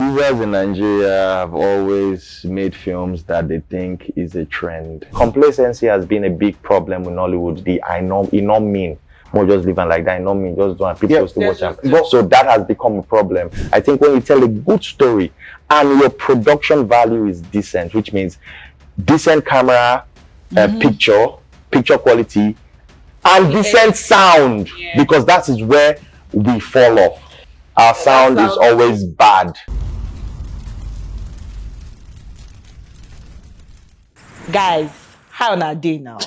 Producers in Nigeria have always made films that they think is a trend. Complacency has been a big problem with Nollywood. I not mean more just living like that. I not mean just don't have people to watch them. So that has become a problem. I think when you tell a good story and your production value is decent, which means decent camera, picture quality, and decent sound, because that is where we fall off. Our sound is always bad. Guys, how na day now?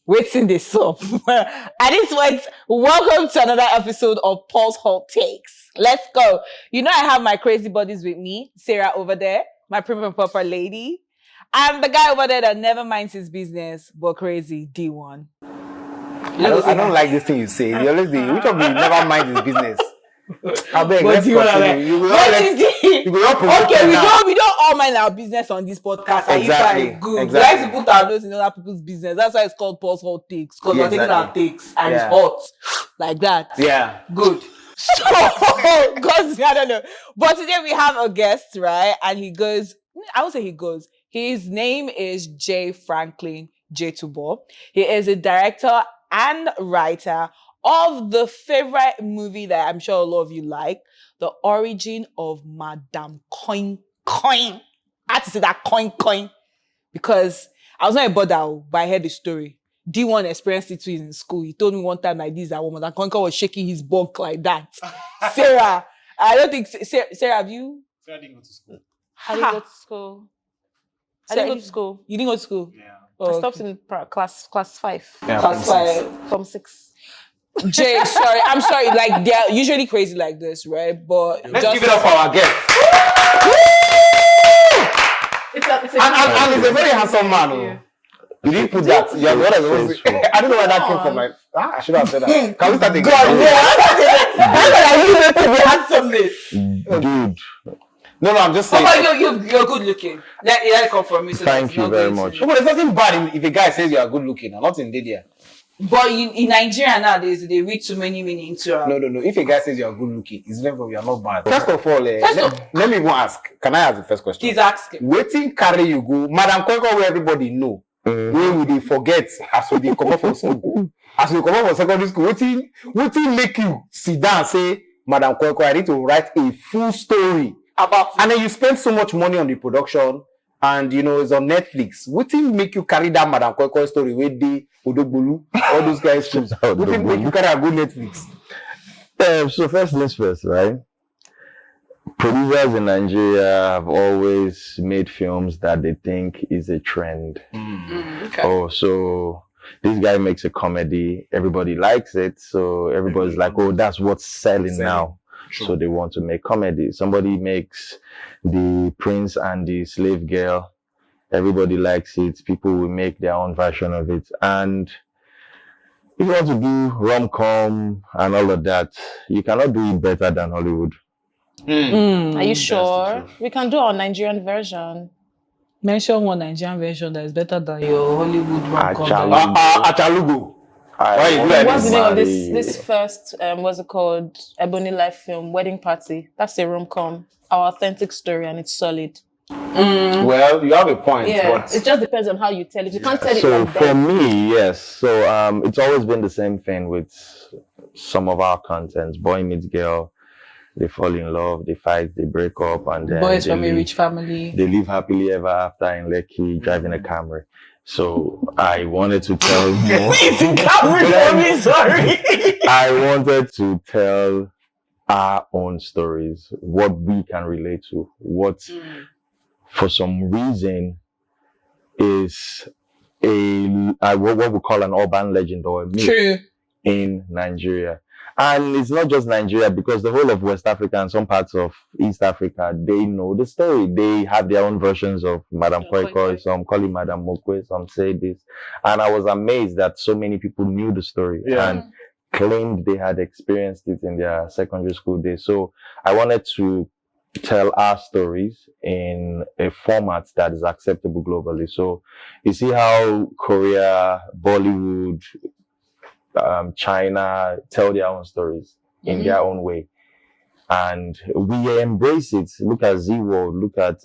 Waiting this up. At this point, welcome to another episode of Paul's Hot Takes. Let's go. You know I have my crazy buddies with me. Sarah over there, my prim and proper lady. And the guy over there that never minds his business, but crazy, D1. I don't like this thing you say. You always do. Which of you never mind his business? I beg, But let's you wanna continue. You will Okay, we don't all mind our business on this podcast. Exactly. Good. Exactly. We like to put our nose in other people's business. That's why it's called Paul's Hot Takes. Because we're taking our takes and it's hot. Like that. Yeah. Good. So, because I don't know. But today we have a guest, right? And he goes, I would say he goes. His name is Franklyn Jituboh. He is a director and writer of the favorite movie that I'm sure a lot of you like, The Origin of Madame Coin. I had to say that coin because I was not a bother, but I heard the story. D1 experienced it too in school. He told me one time like this that Madame Coin was shaking his bulk like that. Sarah, I don't think Sarah, have you? Sarah didn't go to school. I didn't go to school. I didn't go to school. You didn't go to school? Yeah. Oh, I stopped in class 5. Yeah, Class 5. From 6. Jay, sorry, I'm sorry. Like they're usually crazy like this, right? But Let's give it up for our guest. And he's a very handsome man. Yeah. You didn't put that. You have what I don't know where that came from. I should have said that. Can we start again? God, Dude, No, I'm just saying. You're good looking. Let it come from me. So thank you very much. No, but there's nothing bad if a guy says you are good looking. I'm not in there. But in Nigeria nowadays, they read too many meaning to No. If a guy says you are good looking, it's never you are not bad. First of all, let me even ask. Can I ask the first question? Please ask him. Waiting carry you go, Madam Kweko, where everybody know. When we dey forget as we dey come up from school, as we come up from secondary school, waiting make you sit down and say, Madam Kweko, I need to write a full story About and then you spend so much money on the production, and it's on Netflix. Waiting make you carry that Madam Kweko story with the Odogbolu, all those guys too. Waiting make you carry a good Netflix. So first things first, right? Producers in Nigeria have always made films that they think is a trend. okay. Oh, so this guy makes a comedy, everybody likes it, so everybody's like, oh, that's what's selling now. Sure. So they want to make comedy. Somebody makes the prince and the slave girl, everybody likes it, people will make their own version of it. And if you want to do rom-com and all of that, you cannot do it better than Hollywood. Are you sure? We can do our Nigerian version. Mention one Nigerian version that is better than your Hollywood rom-com. Achalugo. What's the name of this first, what's it called? Ebony Life film, Wedding Party. That's a rom-com. Our authentic story, and it's solid. Well, you have a point. Yeah, But it just depends on how you tell it. You can't tell it So like for that. me, yes. So it's always been the same thing with some of our contents. Boy meets girl, they fall in love, they fight, they break up, and then Boys they from a live- rich family. They live happily ever after in Lekki, driving a Camry. So I wanted to tell Sorry. I wanted to tell our own stories, what we can relate to, what for some reason is what we call an urban legend or a myth True. in Nigeria. And it's not just Nigeria, because the whole of West Africa and some parts of East Africa, they know the story. They have their own versions of Madame Kweko. Some call it Madame Mokwe, some say this. And I was amazed that so many people knew the story and claimed they had experienced it in their secondary school days. So I wanted to tell our stories in a format that is acceptable globally. So you see how Korea, Bollywood, China tell their own stories in their own way. and we embrace it. Look at Z-World, look at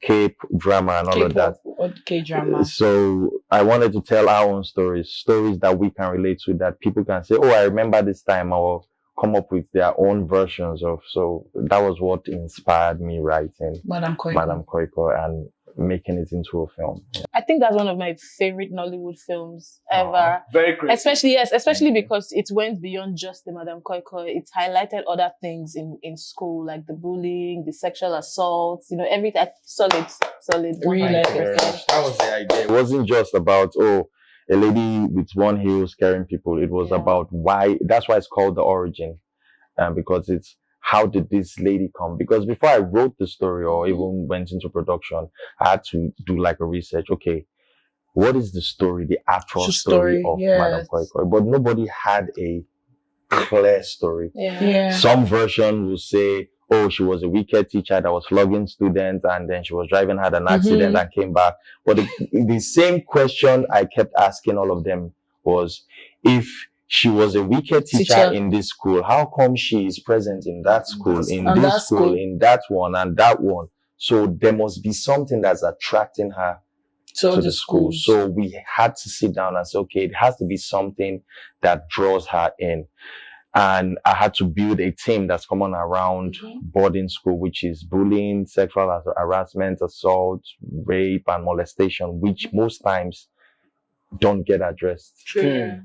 Cape drama and all of that. Or K-drama. So I wanted to tell our own stories that we can relate to, that people can say, oh, I remember this time, or come up with their own versions of. So that was what inspired me writing Madam Koiko and making it into a film. I think that's one of my favorite Nollywood films ever. Very great. Especially because it went beyond just the Madam Koiko. It highlighted other things in school, like the bullying, the sexual assaults, everything. Solid. Really? 100%. That was the idea. It wasn't just about, a lady with one heel scaring people. It was about why. That's why it's called The Origin, because it's how did this lady come? Because before I wrote the story or even went into production, I had to do like a research. Okay, what is the story, the actual story of Madam Koiko? But nobody had a clear story. Some version will say, oh, she was a wicked teacher that was flogging students, and then she was driving, had an accident and came back. But the same question I kept asking all of them was, if she was a wicked teacher in this school, how come she is present in that school, in this school, in that one and that one? So there must be something that's attracting her to the school. So we had to sit down and say, okay, it has to be something that draws her in. And I had to build a team that's common around boarding school, which is bullying, sexual harassment, assault, rape, and molestation, which most times don't get addressed.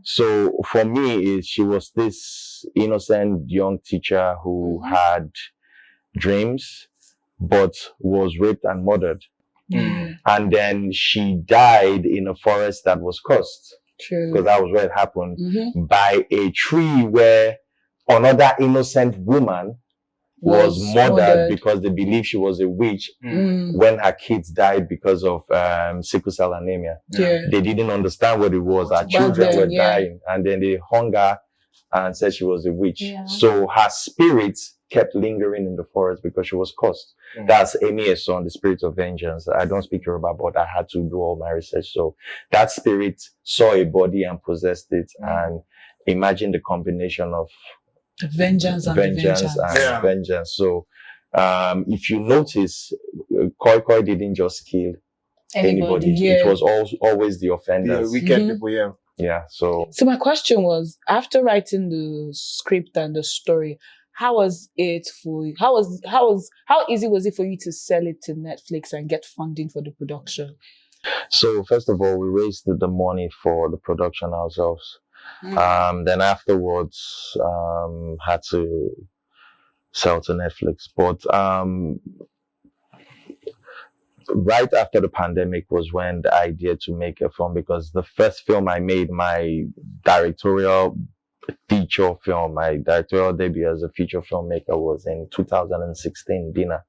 So for me, she was this innocent young teacher who had dreams, but was raped and murdered. And then she died in a forest that was cursed. Because that was where it happened, by a tree where another innocent woman was murdered because they believed she was a witch when her kids died because of sickle cell anemia. They didn't understand what it was. Her children were dying, and then they hung her and said she was a witch. So her spirit kept lingering in the forest because she was cursed. That's Emi's son, the spirit of vengeance. I don't speak Yoruba, but I had to do all my research. So that spirit saw a body and possessed it. And imagine the combination of vengeance. So if you notice, Koi Koi didn't just kill anybody. It was always the offenders. The wicked people, So my question was, after writing the script and the story, how was it for you? How easy was it for you to sell it to Netflix and get funding for the production? So first of all, we raised the money for the production ourselves. Then afterwards, had to sell to Netflix. But right after the pandemic was when the idea to make a film, because the first film I made, my directorial feature film, my directorial debut as a feature filmmaker, was in 2016, Dinner.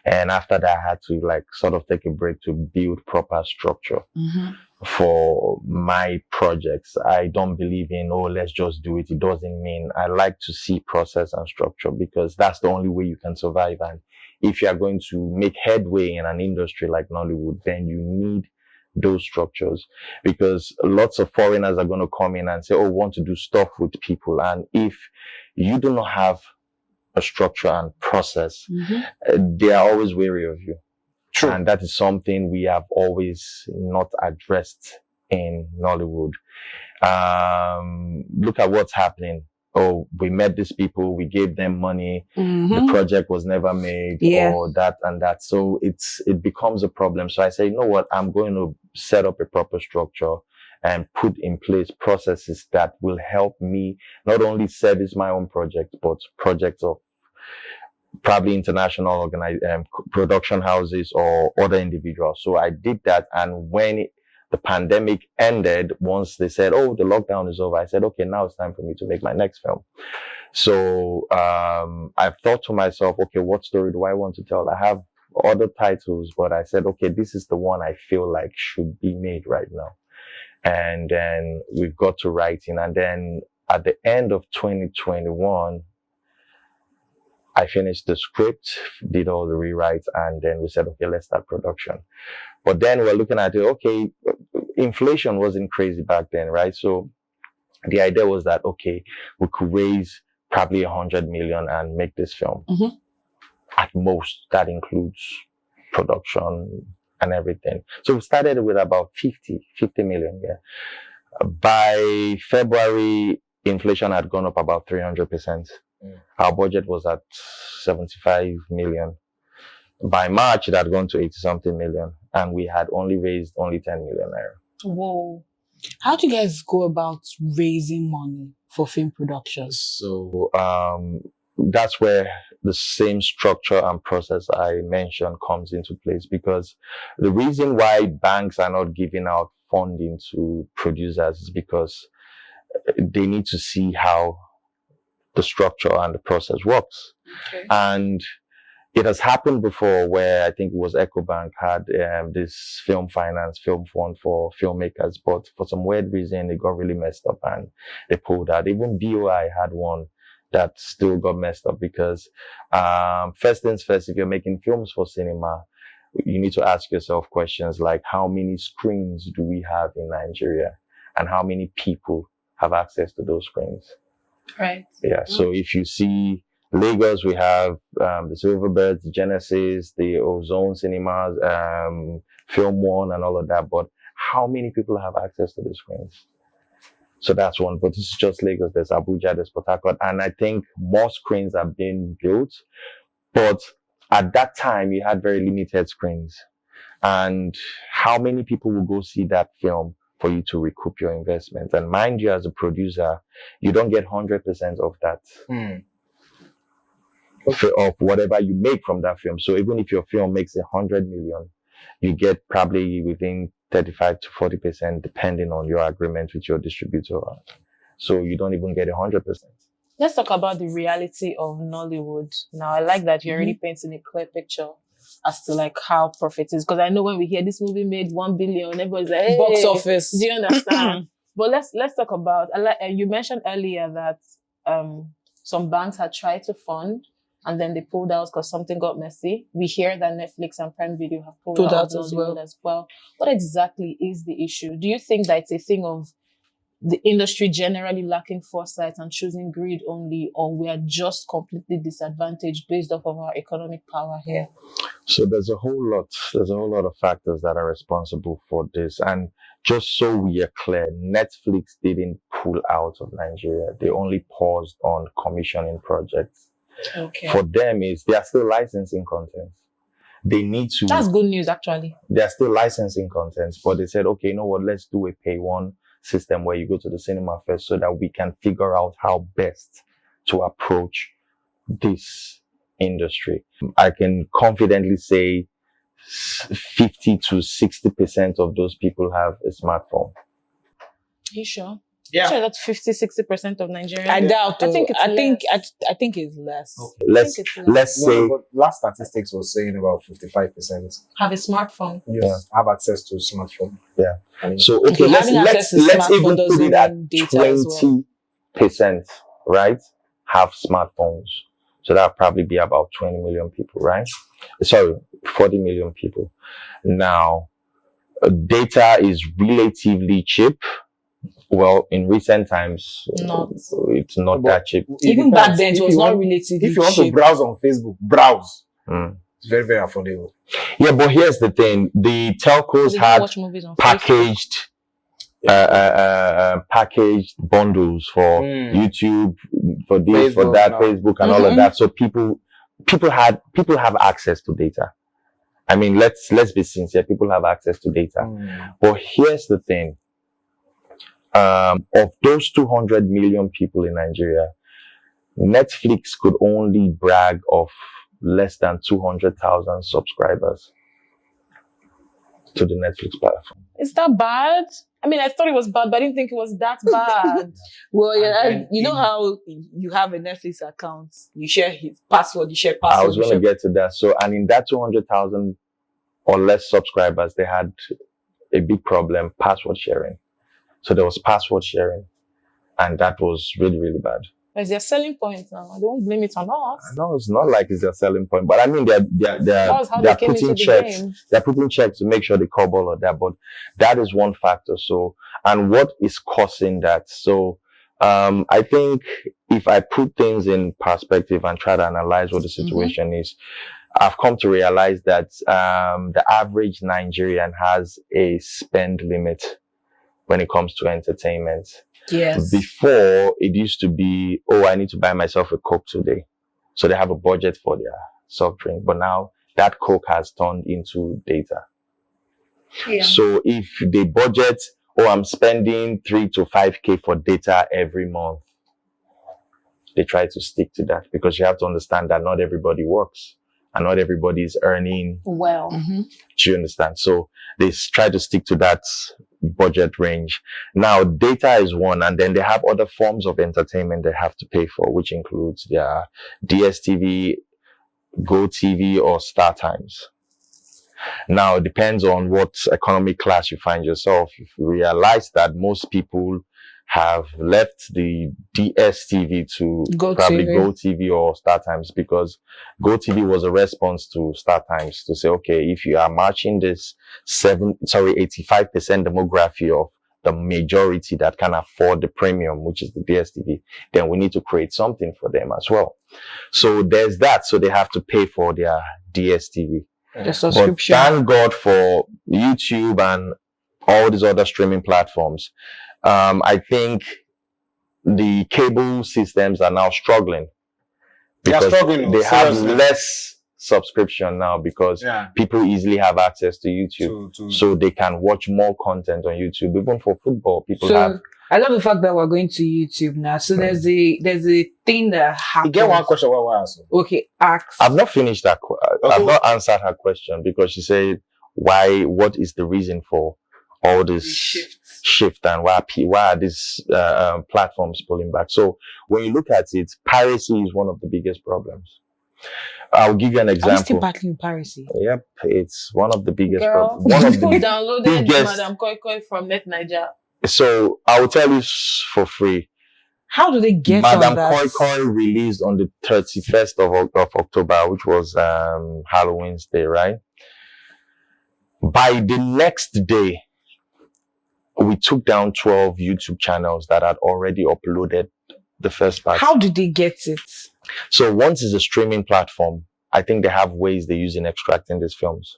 And after that, I had to sort of take a break to build proper structure for my projects. I don't believe in, let's just do it. It doesn't mean. I like to see process and structure, because that's the only way you can survive. And if you are going to make headway in an industry like Nollywood, then you need those structures, because lots of foreigners are going to come in and say, want to do stuff with people. And if you do not have a structure and process, they are always wary of you. True. And that is something we have always not addressed in Nollywood. Look at what's happening. We met these people, we gave them money, the project was never made, or that and that. So it becomes a problem. So I say, you know what, I'm going to set up a proper structure and put in place processes that will help me not only service my own project, but projects of probably international production houses or other individuals. So I did that. And when the pandemic ended, once they said, the lockdown is over, I said, okay, now it's time for me to make my next film. So I thought to myself, okay, what story do I want to tell? I have other titles, but I said, okay, this is the one I feel like should be made right now. And then we've got to writing. And then at the end of 2021, I finished the script, did all the rewrites, and then we said, okay, let's start production. But then we're looking at it, okay, inflation wasn't crazy back then, right? So the idea was that, okay, we could raise probably 100 million and make this film. Mhm. At most, that includes production and everything. So we started with about 50 million. Yeah. By February, inflation had gone up about 300%. Our budget was at 75 million. By March, it had gone to 80 something million, and we had only raised 10 million naira. Whoa. How do you guys go about raising money for film productions? So that's where the same structure and process I mentioned comes into place, because the reason why banks are not giving out funding to producers is because they need to see how the structure and the process works. Okay. And it has happened before where I think it was EcoBank had this film finance, film fund for filmmakers, but for some weird reason, it got really messed up and they pulled out. Even BOI had one that still got messed up because first things first, if you're making films for cinema, you need to ask yourself questions like, how many screens do we have in Nigeria? And how many people have access to those screens? Right. Yeah. So if you see Lagos, we have the Silverbirds, the Genesis, the Ozone Cinemas, Film One, and all of that. But how many people have access to the screens? So that's one. But this is just Lagos. There's Abuja, there's Port Harcourt, and I think more screens are being built. But at that time, you had very limited screens. And how many people will go see that film for you to recoup your investment? And mind you, as a producer, you don't get 100% of that. Of whatever you make from that film. So even if your film makes 100 million, you get probably within 35 to 40%, depending on your agreement with your distributor. So you don't even get 100%. Let's talk about the reality of Nollywood. Now, I like that you're already painting a clear picture as to like how profit is. Because I know when we hear this movie made 1 billion, everybody's like, hey, Box office. do you understand? But let's talk about, you mentioned earlier that some banks had tried to fund and then they pulled out because something got messy. We hear that Netflix and Prime Video have pulled out as well. as well. What exactly is the issue? Do you think that it's a thing of the industry generally lacking foresight and choosing greed only, or we are just completely disadvantaged based off of our economic power here? So there's a whole lot of factors that are responsible for this. And just so we are clear, Netflix didn't pull out of Nigeria. They only paused on commissioning projects. Okay. For them, they are still licensing content. They need to. That's good news, actually. They are still licensing content, but they said, okay, you know what? Let's do a pay one system where you go to the cinema first, so that we can figure out how best to approach this industry. I can confidently say 50 to 60% of those people have a smartphone. Are you sure? Yeah. Sure, that's 50-60% of Nigerians. I doubt. I think it's I think it's less. Okay. Let's say No, but last statistics was saying about 55% have a smartphone. have access to smartphone. Yeah. And So okay, having access to let's smartphone even put doesn't it at mean data as well. 20%, right? Have smartphones. So that'll probably be about 20 million people, right? Sorry, 40 million people. Now, data is relatively cheap. Well, in recent times, it's not that cheap. Even back then, it was not relatively If you want to cheap. browse on Facebook, browse. It's very, very affordable. Yeah, but here's the thing: the telcos You had watch movies on Facebook. packaged bundles for YouTube, for this, for Facebook, that, no. Facebook, and all of that. So people have access to data. I mean, let's be sincere. People have access to data. But here's the thing: of those 200 million people in Nigeria, Netflix could only brag of less than 200,000 subscribers to the Netflix platform. Is that bad? I mean, I thought it was bad, but I didn't think it was that bad. Well, yeah, And you know how you have a Netflix account, you share his password, you share password. I was going to get to that. So, and in that 200,000 or less subscribers, they had a big problem, password sharing. So there was password sharing, and that was really, really bad. It's their selling point now. Don't blame it on us. No, it's not like it's their selling point, but I mean, they're putting checks. They're putting checks to make sure they cover all of that. But that is one factor. So, and what is causing that? So, I think if I put things in perspective and try to analyze what the situation is, I've come to realize that the average Nigerian has a spend limit when it comes to entertainment. Yes. Before, it used to be, oh, I need to buy myself a Coke today. So they have a budget for their soft drink. But now that Coke has turned into data. Yeah. So if they budget, oh, I'm spending 3 to 5K for data every month, they try to stick to that, because you have to understand that not everybody works and not everybody is earning well. Do you understand? So they try to stick to that budget range. Now, data is one, and then they have other forms of entertainment they have to pay for, which includes their DSTV, GoTV, or Star Times. Now, it depends on what economic class you find yourself. If you realize that most people have left the DSTV to probably GoTV or Star Times, because GoTV was a response to Star Times to say, okay, if you are matching this 85% demography of the majority that can afford the premium, which is the DSTV, then we need to create something for them as well. So there's that. So they have to pay for their DSTV. The subscription. But thank God for YouTube and all these other streaming platforms. I think the cable systems are now struggling because they have less subscription now, because people easily have access to YouTube, so they can watch more content on YouTube. Even for football, people have. I love the fact that we're going to YouTube now. So there's a thing that happens. You get one question. Okay, ask. I've not finised that. I've not answered her question, because she said, what is the reason for all this shift, and why are these platforms pulling back? So when you look at it, piracy is one of the biggest problems. I'll give you an example. Are you still battling piracy? Yep, it's one of the biggest problems. One of the downloaded Madam Koi Koi from Net Niger. So I will tell you for free. How do they get Madam on that? Koi Koi released on the 31st of October, which was Halloween's Day, right? By the next day, we took down 12 YouTube channels that had already uploaded the first part. How did they get it? So once it's a streaming platform, I think they have ways they use in extracting these films.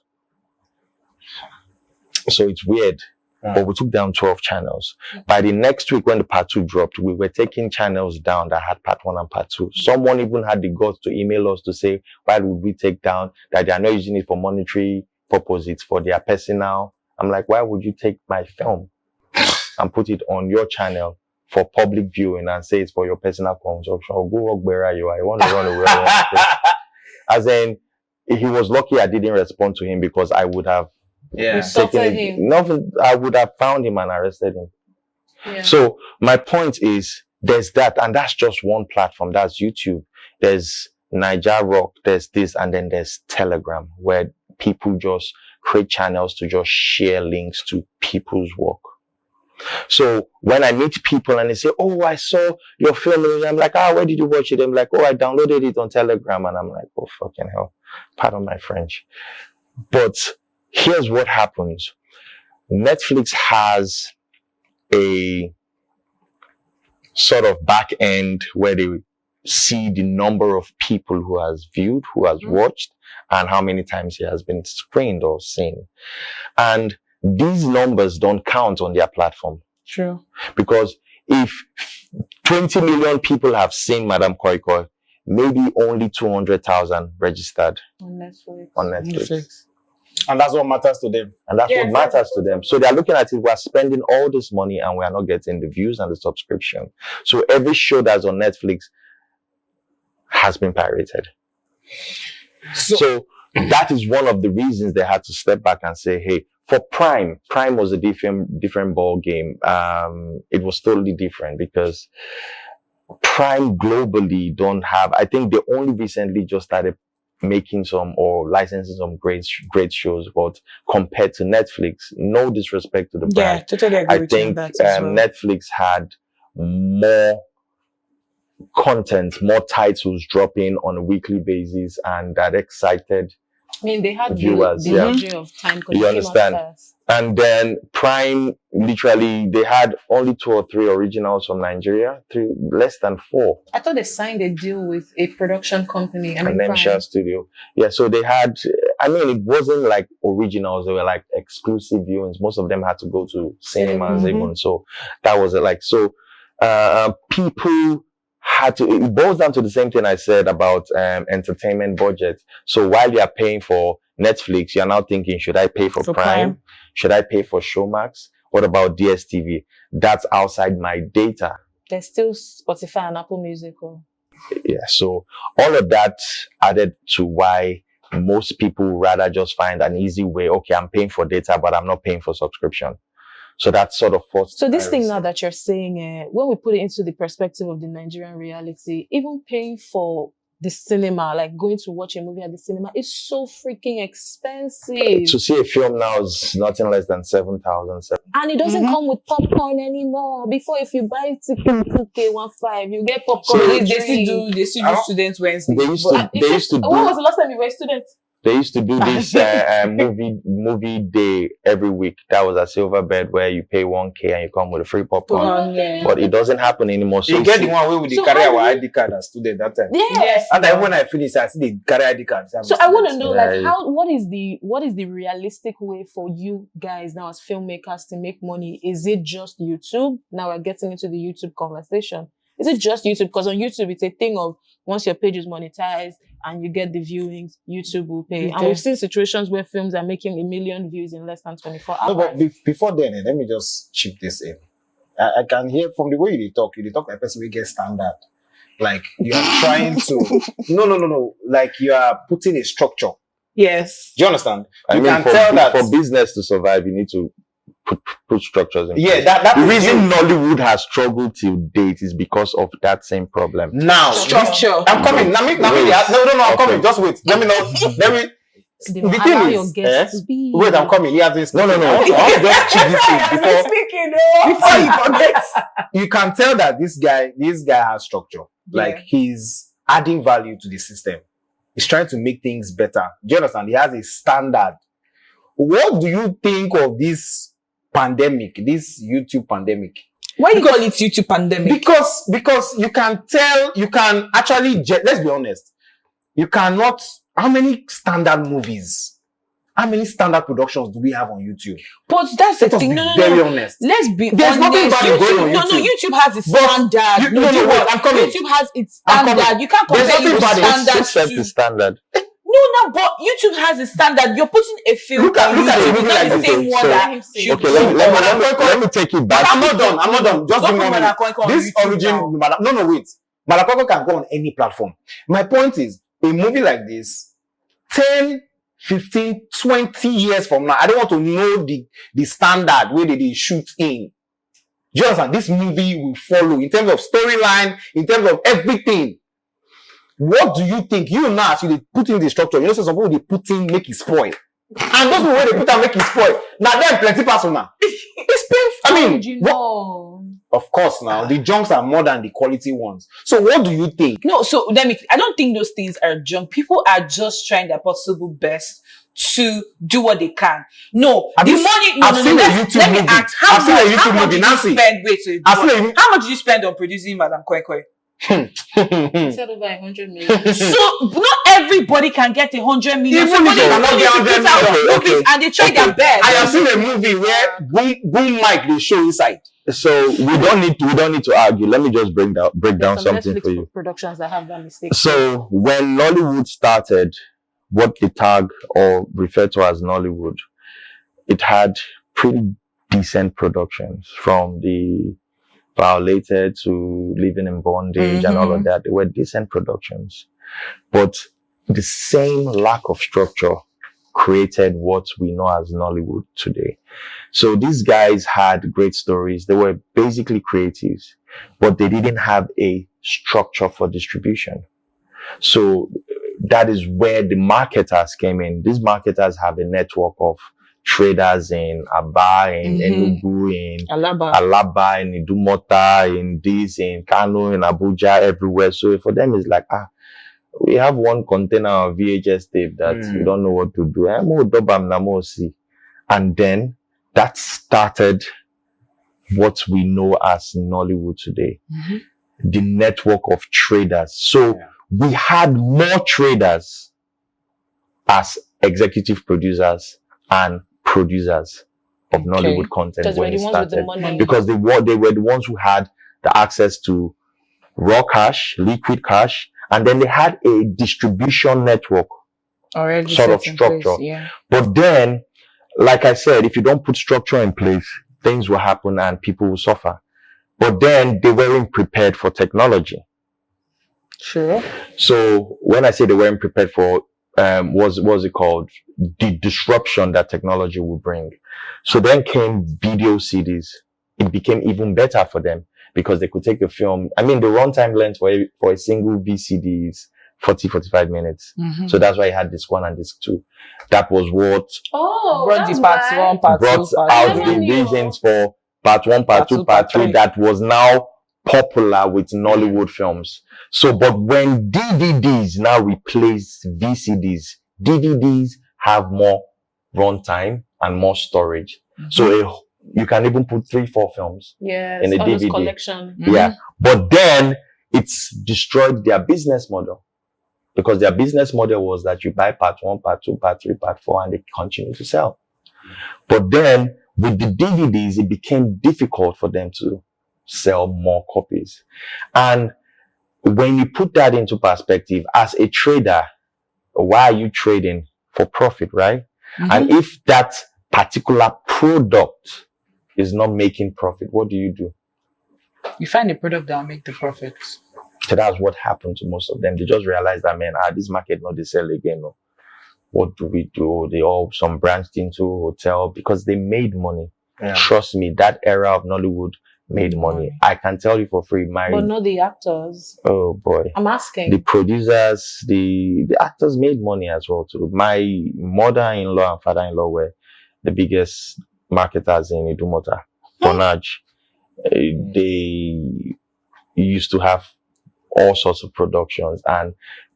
So it's weird. But we took down 12 channels. By the next week, when the part 2 dropped, we were taking channels down that had part 1 and part 2. Someone even had the guts to email us to say, why would we take down that? They are not using it for monetary purposes, for their personal. I'm like, why would you take my film and put it on your channel for public viewing and say it's for your personal consumption? Or go walk where you are. I want to run away. As in, he was lucky I didn't respond to him, because I would have I would have found him and arrested him. Yeah. So my point is, there's that, and that's just one platform. That's YouTube. There's Niger Rock, there's this, and then there's Telegram, where people just create channels to just share links to people's work. So when I meet people and they say, oh, I saw your film, and I'm like, where did you watch it? I'm like, oh, I downloaded it on Telegram. And I'm like, oh, fucking hell. Pardon my French. But here's what happens. Netflix has a sort of back end where they see the number of people who has viewed, who has watched, and how many times he has been screened or seen. And these numbers don't count on their platform. True. Because if 20 million people have seen Madam Koi Koi, maybe only 200,000 registered on Netflix. And that's what matters to them. And that's what matters to them. So they're looking at it, we're spending all this money and we are not getting the views and the subscription. So every show that's on Netflix has been pirated. So that is one of the reasons they had to step back and say, hey, for Prime was a different ball game. It was totally different, because Prime globally don't have, I think they only recently just started making some or licensing some great shows, but compared to Netflix, no disrespect to the brand. Yeah, totally agree with you on that as well. Netflix had more content, more titles dropping on a weekly basis, and that excited I mean, they had viewers, the yeah. luxury of time because You it came out understand? fast. And then Prime, literally, they had only 2 or 3 originals from Nigeria, less than 4. I thought they signed a deal with a production company. I mean, Financial Prime. studio. Yeah, so they had, I mean, it wasn't like originals, they were like exclusive viewings. Most of them had to go to cinemas even. So that was it. Like, so, people had to, it boils down to the same thing I said about, entertainment budget. So while you are paying for Netflix, you're now thinking, should I pay for Prime? Should I pay for Showmax? What about DSTV? That's outside my data. There's still Spotify and Apple Music. Yeah, so all of that added to why most people rather just find an easy way. Okay, I'm paying for data, but I'm not paying for subscription. So that's sort of forced. So this thing now that you're saying, when we put it into the perspective of the Nigerian reality, even paying for the cinema, like going to watch a movie at the cinema, is so freaking expensive. To see a film now is nothing less than 7,000. And it doesn't come with popcorn anymore. Before, if you buy ticket 2K 15, you get popcorn. So with they still do students Wednesday. They used to when was the last time you were a student? They used to do this movie day every week. That was a silver bed where you pay 1K and you come with a free popcorn. But it doesn't happen anymore. So you get the one where we carry our ID card as student that time. Yes. And then when I finish, I see the carry ID card. So I want to know, like, what is the realistic way for you guys now as filmmakers to make money? Is it just YouTube? Now we're getting into the YouTube conversation. Is it just YouTube? Because on YouTube, it's a thing of once your page is monetized and you get the viewings, YouTube will pay. Okay. And we've seen situations where films are making 1 million views in less than 24 hours. No, but before then, let me just chip this in. I can hear from the way you talk like a person will get standard. Like you are trying to, no. Like you are putting a structure. Yes. Do you understand? I mean, for business to survive, you need to put structures in place. Yeah, the reason Nollywood has struggled till date is because of that same problem. Now, structure. I'm coming. I'm coming. Just wait. Let me. The thing is, wait, I'm coming. He has this. No. I'll just check this thing before you forget. You can tell that this guy has structure. Like he's adding value to the system. He's trying to make things better. Do you understand? He has a standard. What do you think of this pandemic, this YouTube pandemic? Why do you call it YouTube pandemic? Because you can tell, you can actually, let's be honest, you cannot, how many standard movies, how many standard productions do we have on YouTube? But that's the thing. No. Very honest. Let's be There's honest. nothing bad going on YouTube. No, YouTube has its standard. I'm coming. YouTube has its standard. You can't compare its standard to standard. No, but YouTube has a standard. You're putting a film Look at it's not the same one that okay, let me take it back. I'm not done. Just give me 1 minute. This origin, no, wait. Malakoko can go on any platform. My point is, a movie like this, 10, 15, 20 years from now, I don't want to know the standard where they shoot in. Do you understand? This movie will follow in terms of storyline, in terms of everything. What do you think? You now actually put in the structure. You know, so some people they put in make it spoil. And those people where they put in make it spoil. Now then plenty personal. It's painful. I mean, of course now, the junks are more than the quality ones. So what do you think? No, so I don't think those things are junk. People are just trying their possible best to do what they can. No, I've seen a YouTube movie. How much did you spend on producing Madam Kwekwe? Said over 100 million. So not everybody can get 100 million. Even if they cannot get 100 million, and they try their best. I have seen a movie where boom mic they show inside. So we don't need to argue. Let me just break down something Netflix for you. Productions that have that mistake. So when Nollywood started, what they tag or refer to as Nollywood, it had pretty decent productions, from the Violated to Living in Bondage and all of that. They were decent productions. But the same lack of structure created what we know as Nollywood today. So these guys had great stories. They were basically creatives, but they didn't have a structure for distribution. So that is where the marketers came in. These marketers have a network of traders in Aba, in Enugu, in Alaba, in Idumota, in this, in Kano, in Abuja, everywhere. So for them, it's like, we have one container of VHS tape that we don't know what to do. And then that started what we know as Nollywood today. The network of traders. So we had more traders as executive producers and producers of Nollywood content when it started. Because they were the ones who had the access to raw cash, liquid cash, and then they had a distribution network already sort of structure. But then, like I said, if you don't put structure in place, things will happen and people will suffer. But then they weren't prepared for technology. Sure. So when I say they weren't prepared for what's it called? The disruption that technology will bring. So then came video CDs. It became even better for them because they could take a film. I mean, the runtime length for a single VCD is 45 minutes. So that's why I had disc 1 and disc 2. That was what brought the part 1, part 2, brought out the reasons for part 1, part 2, part 3 that was now popular with Nollywood films. So, but when DVDs now replace VCDs, DVDs have more runtime and more storage. So you can even put 3-4 films in a DVD collection. Yeah, but then it's destroyed their business model because their business model was that you buy part 1, part 2, part 3, part 4, and they continue to sell. But then with the DVDs, it became difficult for them to sell more copies. And when you put that into perspective, as a trader, why are you trading? For profit, right? And if that particular product is not making profit, what do? You find a product that will make the profits. So that's what happened to most of them. They just realized that, man, this market not they sell again. No. What do we do? They all some branched into hotel because they made money. Trust me, that era of Nollywood made money. I can tell you for free. But not the actors. Oh boy. I'm asking. The producers, the actors made money as well too. My mother-in-law and father-in-law were the biggest marketers in Idumota. Bonaj. They used to have all sorts of productions and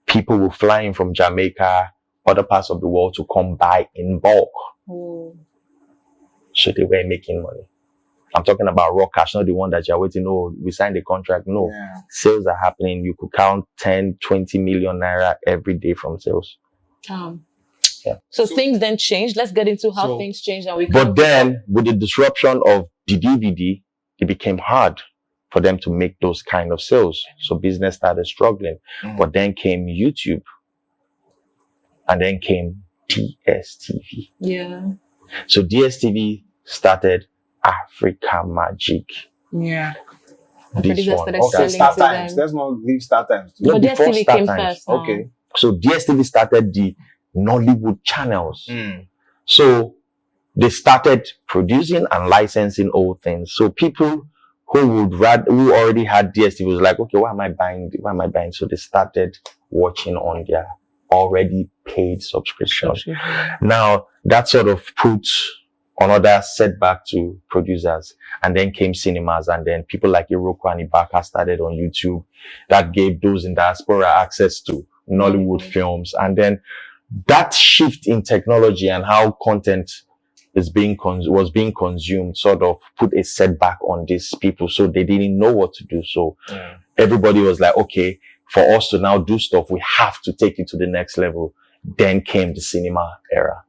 people will fly in from Jamaica, other parts of the world to come buy in bulk. So they were making money. I'm talking about raw cash, not the one that you're waiting. Oh, we signed a contract. No, sales are happening. You could count 10, 20 million naira every day from sales. So things then changed. Let's get into how things changed. But then with the disruption of the DVD, it became hard for them to make those kind of sales. So business started struggling. But then came YouTube. And then came DSTV. So DSTV started Africa Magic. This one. Okay, Star Times. Let's not leave Star Times. But DSTV came first. Okay. So DSTV started the Nollywood channels. So they started producing and licensing old things. So people who already had DSTV was like, okay, why am I buying? So they started watching on their already paid subscription. Now that sort of put another setback to producers, and then came cinemas, and then people like Iroko and Ibaka started on YouTube. That gave those in diaspora access to Nollywood films, and then that shift in technology and how content was being consumed sort of put a setback on these people, so they didn't know what to do. So everybody was like, okay, for us to now do stuff, we have to take it to the next level. Then came the cinema era.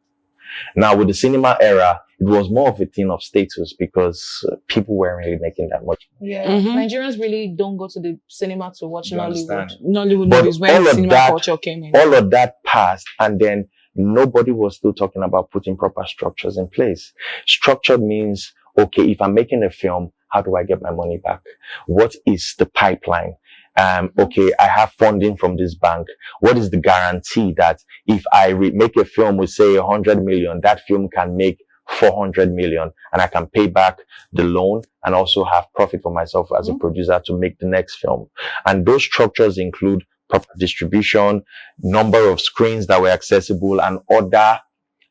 Now with the cinema era, it was more of a thing of status because people weren't really making that much. Nigerians really don't go to the cinema to watch Nollywood. Nollywood movies when cinema culture came in. All of that passed, and then nobody was still talking about putting proper structures in place. Structured means, okay, if I'm making a film, how do I get my money back? What is the pipeline? Okay, I have funding from this bank. What is the guarantee that if I make a film with say 100 million, that film can make 400 million and I can pay back the loan and also have profit for myself as a producer to make the next film? And those structures include proper distribution, number of screens that were accessible, and other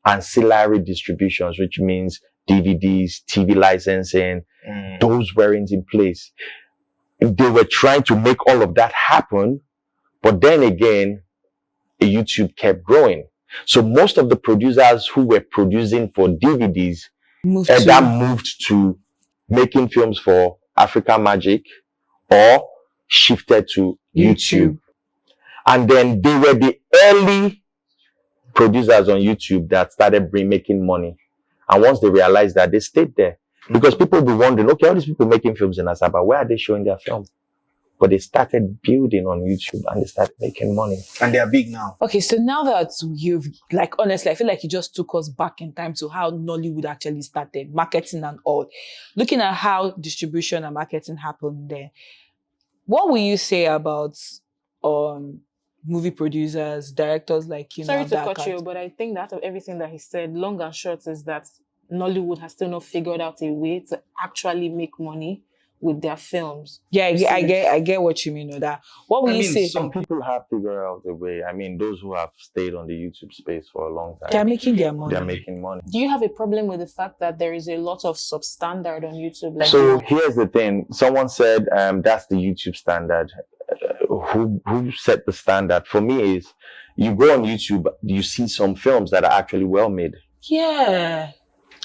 ancillary distributions, which means DVDs, TV licensing. Those weren't in place. They were trying to make all of that happen, But then again, YouTube kept growing. So most of the producers who were producing for DVDs either moved to making films for Africa Magic or shifted to YouTube. And then they were the early producers on YouTube that started making money. And once they realized that, they stayed there. Because people will be wondering, okay, all these people making films in Asaba, where are they showing their film? But they started building on YouTube and they started making money. And they are big now. Okay, so now that you've, like, honestly, I feel like you just took us back in time to how Nollywood actually started, marketing and all. Looking at how distribution and marketing happened there, what will you say about movie producers, directors like, you Sorry know, to cut you, but I think that of everything that he said, long and short, is that Nollywood has still not figured out a way to actually make money with their films. Yeah, I get what you mean with that. What will you say? Some people have figured out a way. I mean, those who have stayed on the YouTube space for a long time. They're making their money. They're making money. Do you have a problem with the fact that there is a lot of substandard on YouTube? Like, so here's the thing. Someone said that's the YouTube standard. Who set the standard? For me is, you go on YouTube, you see some films that are actually well made. Yeah.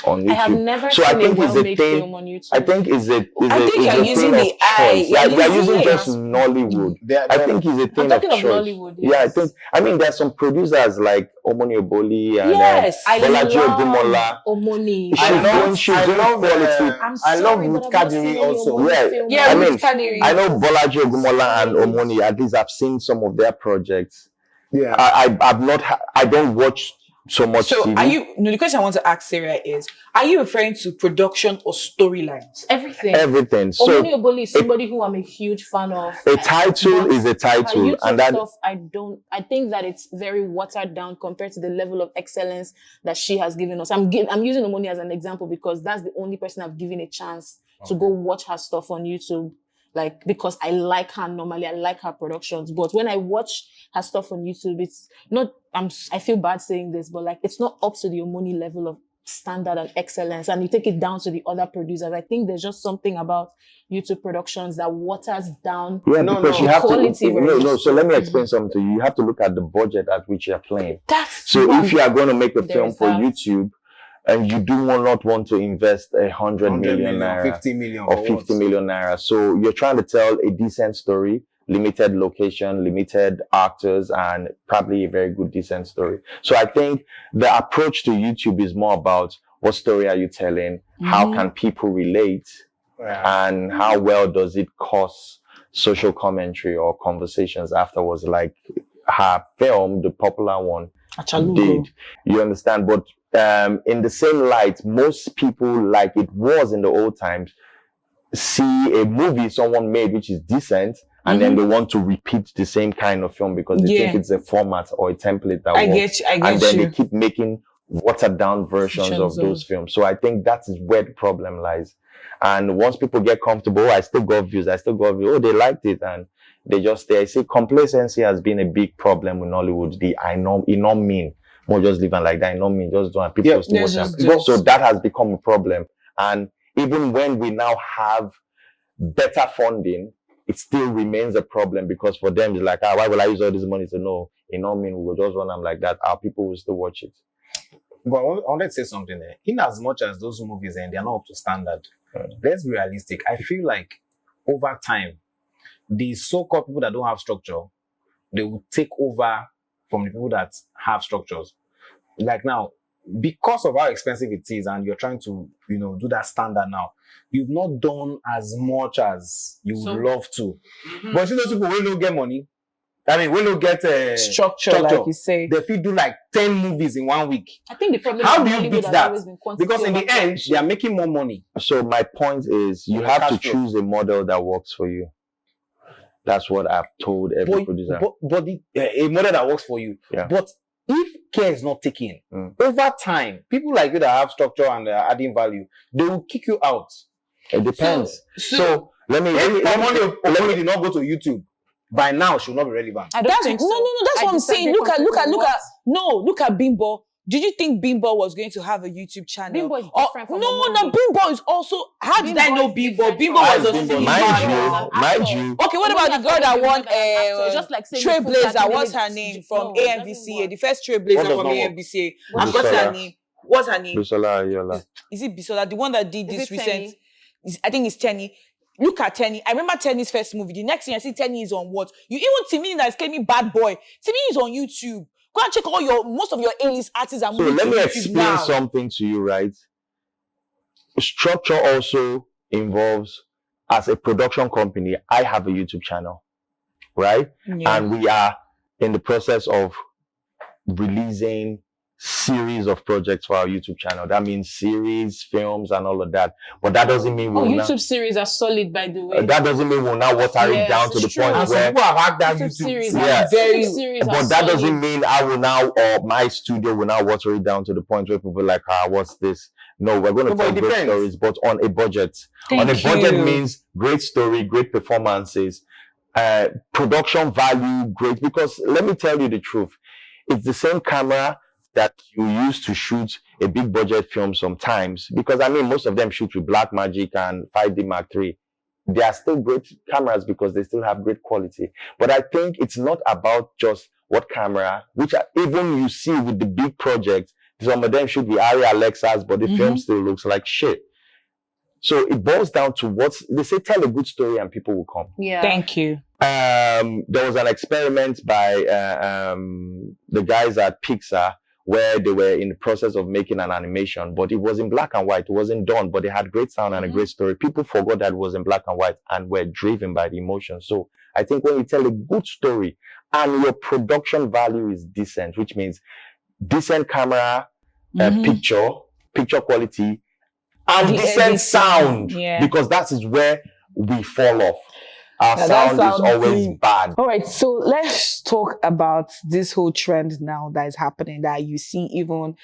On YouTube. I have never so seen I think a well-made film on YouTube. I think is a you're using thing the of eye. choice. You're using it. just Nollywood. I think it's a thing of talking of choice. Nollywood, Yeah, I mean, there's some producers like Omoni Oboli and Yes, I Bolaji love Ogumola. Omoni. She's doing quality. I love Ruth Kadiri also. Yeah, I mean, Ruth Kadiri. I know Bolaji Ogumola and Omoni. At least I've seen some of their projects. Yeah. I don't watch so much So TV. are you, no, the question I want to ask Sarah is, are you referring to production or storylines? Everything. So Omoni Oboli is somebody who I'm a huge fan of. a title is a Her title, YouTube and that stuff, I think that it's very watered down compared to the level of excellence that she has given us. I'm using Omoni as an example because that's the only person I've given a chance to go watch her stuff on YouTube. Like, because I like her normally, I like her productions. But when I watch her stuff on YouTube, it's not, I feel bad saying this, but like, it's not up to the Omoni level of standard and excellence. And you take it down to the other producers. I think there's just something about YouTube productions that waters down. Yeah, because you have quality. No. So let me explain something to you. You have to look at the budget at which you're playing. So if you are going to make a film for YouTube, and you do not want to invest 100 million naira, 50 million or 50 million naira. So you're trying to tell a decent story, limited location, limited actors, and probably a very good, decent story. So I think the approach to YouTube is more about what story are you telling? How can people relate? And how well does it cause social commentary or conversations afterwards, like her film, the popular one, did. You understand? But in the same light, most people, like it was in the old times, see a movie someone made which is decent, and then they want to repeat the same kind of film because they think it's a format or a template that works. And then they keep making watered down versions of those films. So I think that is where the problem lies. And once people get comfortable, I still got views. Oh, they liked it, and they just stay. I see complacency has been a big problem with Nollywood. It not mean more just living like that. It not mean just doing people still watch them. So that has become a problem. And even when we now have better funding, it still remains a problem because for them it's like, why will I use all this money to know? It not mean we will just run them like that. Our people will still watch it. But I wanted to say something there. In as much as those movies they are not up to standard, let's be realistic. I feel like over time, the so-called people that don't have structure, they will take over from the people that have structures. Like now, because of how expensive it is and you're trying to, do that standard now, you've not done as much as you would love to. But see those people will not get money. I mean, we don't get structure, like you say. They fit do like 10 movies in 1 week. I think the problem How do you beat that? Because in the end, they are making more money. So my point is, you have to choose a model that works for you. That's what I've told every producer. But a model that works for you. Yeah. But if care is not taken, over time, people like you that have structure and are adding value, they will kick you out. It depends. So let me did not go to YouTube. By now, she'll not be relevant. I don't think so. No, that's what I'm saying. Look at Bimbo. Did you think Bimbo was going to have a YouTube channel? Bimbo is different from no, Omori. Bimbo is also. How did I know is Bimbo? different Bimbo from was a Omori. singer. Mind you. Okay, what Omori about has the girl that always been won more than an actor. It's just like saying Trailblazer? What's her name from No, it doesn't AMVCA? work. The first What Trailblazer does from not work? AMVCA. What I've got her Bisola. name. What's her name? Bisola Ayola. Is it Bisola? The one that did Is this it recent. Tenny? I think it's Tenny. Look at Tenny. I remember Tenny's first movie. The next thing I see Tenny is on what? You even Timmy that is claiming Bad Boy. Timmy is on YouTube. Go and check most of your A-list artists are So moving let to me YouTube explain now. something to you, right? Structure also involves, as a production company, I have a YouTube channel, right? Yeah. And we are in the process of releasing series of projects for our YouTube channel. That means series, films, and all of that. But that doesn't mean Oh, we'll YouTube series are solid, by the way. that doesn't mean we'll now water it Yes, down to the it's true. point And some where. people have hacked that YouTube YouTube. series Yeah. are very series are But that solid. doesn't mean I will now, or my studio will now water it down to the point where people are like, what's this? No, we're going to No, but tell it great depends. stories, but on a budget. Thank On a budget you. means great story, great performances, production value, great. Because let me tell you the truth, it's the same camera that you use to shoot a big budget film sometimes. Because I mean, most of them shoot with Blackmagic and 5D Mark III. They are still great cameras because they still have great quality. But I think it's not about just what camera, which even you see with the big projects, some of them should be Arri Alexas, but the film still looks like shit. So it boils down to they say, tell a good story and people will come. Yeah. Thank you. There was an experiment by the guys at Pixar where they were in the process of making an animation, but it was in black and white. It wasn't done, but they had great sound and a great story. People forgot that it was in black and white and were driven by the emotion. So I think when you tell a good story and your production value is decent, which means decent camera, picture quality, and The decent editing, sound, yeah. because that is where we fall off. Our Now, that sound is sounds always deep. bad. All right, so let's talk about this whole trend now that is happening, that you see even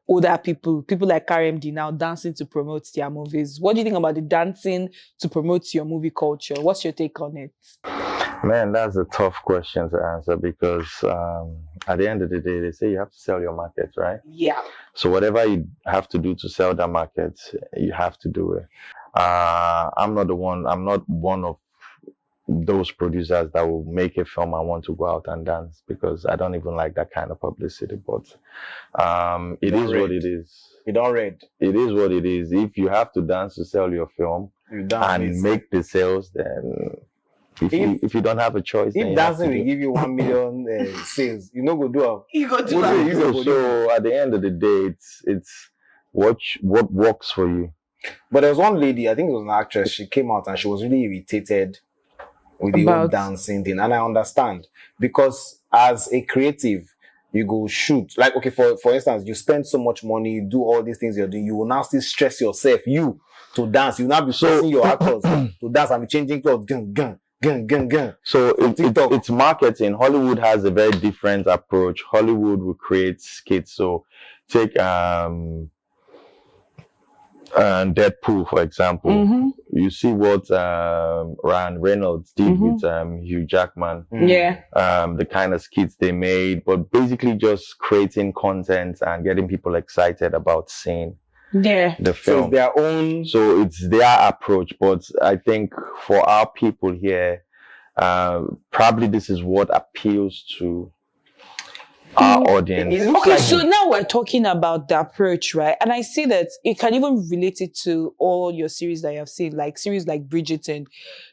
older people like RMD now dancing to promote their movies. What do you think about the dancing to promote your movie culture? What's your take on it? Man, that's a tough question to answer because at the end of the day, they say you have to sell your market, right? Yeah. So whatever you have to do to sell that market, you have to do it. I'm not one of those producers that will make a film and want to go out and dance because I don't even like that kind of publicity. But it is what it is. You don't read. It is what it is. If you have to dance to sell your film You don't and make the sales, then if you don't have a choice, then if you have dancing to will do. give you 1 million sales, you know go do it. You go do What that. do you use So at the end of the day, it's what works for you. But there was one lady, I think it was an actress, she came out and she was really irritated with the whole About- dancing thing. And I understand because as a creative, you go shoot. Like, okay, for instance, you spend so much money, you do all these things you're doing, you will now still stress yourself, to dance. You will now be stressing your actors to dance and be changing clothes. Gun, gun, gun, gun, gun. So TikTok. it's marketing. Hollywood has a very different approach. Hollywood will create skits. So take Deadpool, for example. You see what Ryan Reynolds did with Hugh Jackman. Yeah. The kind of skits they made, but basically just creating content and getting people excited about seeing Yeah. the So film. it's their own. So it's their approach, but I think for our people here, probably this is what appeals to our audience. It looks Okay, like so now we're talking about the approach, right? And I see that it can even relate it to all your series that you have seen, like series like Bridgerton.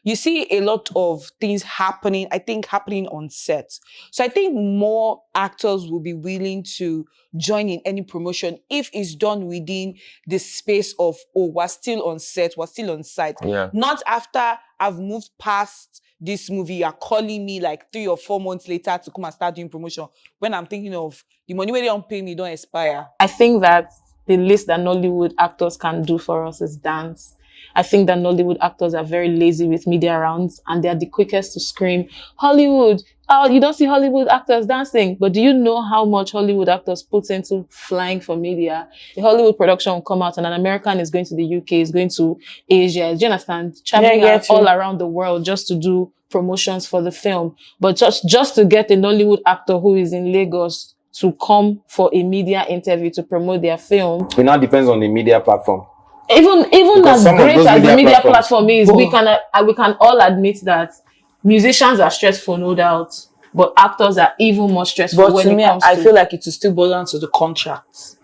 You see a lot of things happening on set. So I think more actors will be willing to join in any promotion if it's done within the space of, we're still on set, we're still on site. Yeah. Not after I've moved past this movie, you're calling me like 3 or 4 months later to come and start doing promotion. When I'm thinking of the money where they don't pay me don't expire. I think that the least that Nollywood actors can do for us is dance. I think that Nollywood actors are very lazy with media rounds and they're the quickest to scream, Hollywood, oh, you don't see Hollywood actors dancing. But do you know how much Hollywood actors put into flying for media? The Hollywood production will come out and an American is going to the UK, is going to Asia. Do you understand? Traveling Yeah, I get you. all around the world just to do promotions for the film. But just to get a Nollywood actor who is in Lagos to come for a media interview to promote their film. It now depends on the media platform. Even Because as some of great those as the media media platforms- platform is, we can all admit that musicians are stressful, no doubt, but actors are even more stressful But when to it me, comes I to. feel like it will still boil down to the contracts.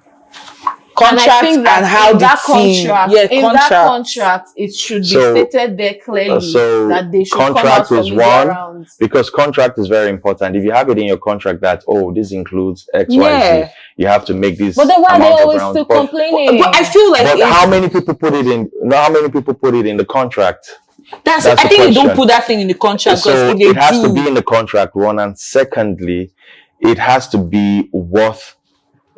And I Contracts think and that how in the that team, contract, yeah, in contracts. that contract, it should be So- stated there clearly so that they should come out contract for is media one, rounds. because contract is very important. If you have it in your contract that, oh, this includes XYZ, Yeah. you have to make this But then why are they amount of always rounds. still But- complaining? But I feel like But it's, how many people put it in? No, how many people put it in the contract? that's that's I the think they don't question. put that thing in the contract because So if they it has do, to be in the contract, one, and secondly, it has to be worth